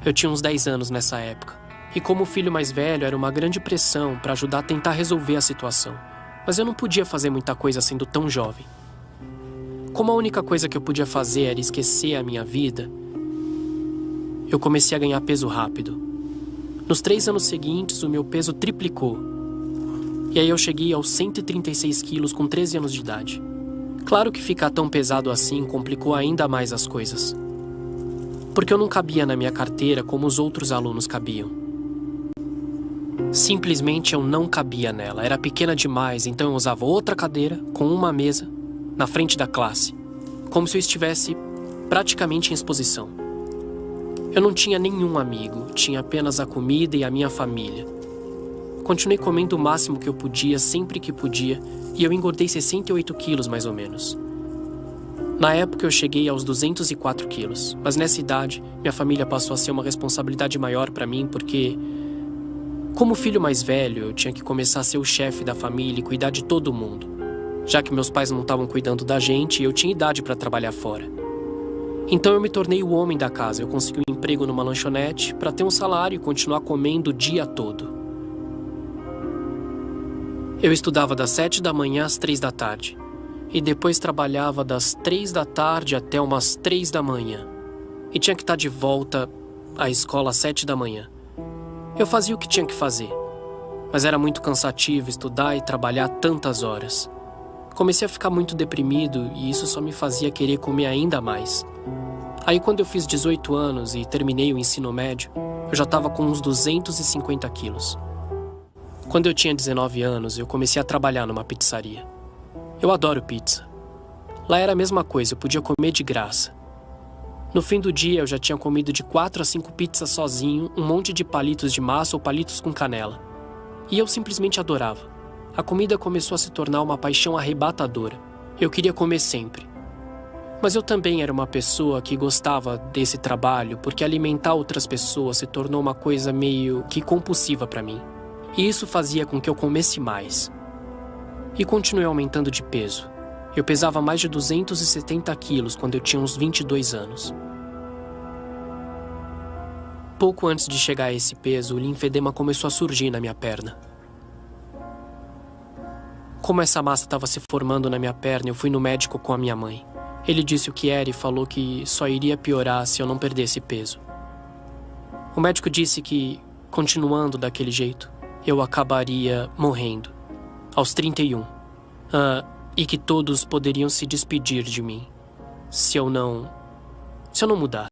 Eu tinha uns 10 anos nessa época, e como filho mais velho era uma grande pressão para ajudar a tentar resolver a situação, mas eu não podia fazer muita coisa sendo tão jovem. Como a única coisa que eu podia fazer era esquecer a minha vida, eu comecei a ganhar peso rápido. Nos 3 anos seguintes, o meu peso triplicou. E aí eu cheguei aos 136 quilos com 13 anos de idade. Claro que ficar tão pesado assim complicou ainda mais as coisas. Porque eu não cabia na minha carteira como os outros alunos cabiam. Simplesmente eu não cabia nela. Era pequena demais, então eu usava outra cadeira com uma mesa na frente da classe, como se eu estivesse praticamente em exposição. Eu não tinha nenhum amigo, tinha apenas a comida e a minha família. Continuei comendo o máximo que eu podia, sempre que podia, e eu engordei 68 quilos mais ou menos. Na época eu cheguei aos 204 quilos, mas nessa idade minha família passou a ser uma responsabilidade maior para mim porque, como filho mais velho, eu tinha que começar a ser o chefe da família e cuidar de todo mundo. Já que meus pais não estavam cuidando da gente, eu tinha idade para trabalhar fora. Então eu me tornei o homem da casa. Eu consegui um emprego numa lanchonete para ter um salário e continuar comendo o dia todo. Eu estudava das 7 da manhã às 3 da tarde. E depois trabalhava das 3 da tarde até umas 3 da manhã. E tinha que estar de volta à escola às 7 da manhã. Eu fazia o que tinha que fazer. Mas era muito cansativo estudar e trabalhar tantas horas. Comecei a ficar muito deprimido e isso só me fazia querer comer ainda mais. Aí quando eu fiz 18 anos e terminei o ensino médio, eu já estava com uns 250 quilos. Quando eu tinha 19 anos, eu comecei a trabalhar numa pizzaria. Eu adoro pizza. Lá era a mesma coisa, eu podia comer de graça. No fim do dia, eu já tinha comido de 4 a 5 pizzas sozinho, um monte de palitos de massa ou palitos com canela. E eu simplesmente adorava. A comida começou a se tornar uma paixão arrebatadora. Eu queria comer sempre. Mas eu também era uma pessoa que gostava desse trabalho porque alimentar outras pessoas se tornou uma coisa meio que compulsiva para mim. E isso fazia com que eu comesse mais. E continuei aumentando de peso. Eu pesava mais de 270 quilos quando eu tinha uns 22 anos. Pouco antes de chegar a esse peso, o linfedema começou a surgir na minha perna. Como essa massa estava se formando na minha perna, eu fui no médico com a minha mãe. Ele disse o que era e falou que só iria piorar se eu não perdesse peso. O médico disse que, continuando daquele jeito, eu acabaria morrendo, aos 31. E que todos poderiam se despedir de mim, se eu não mudasse.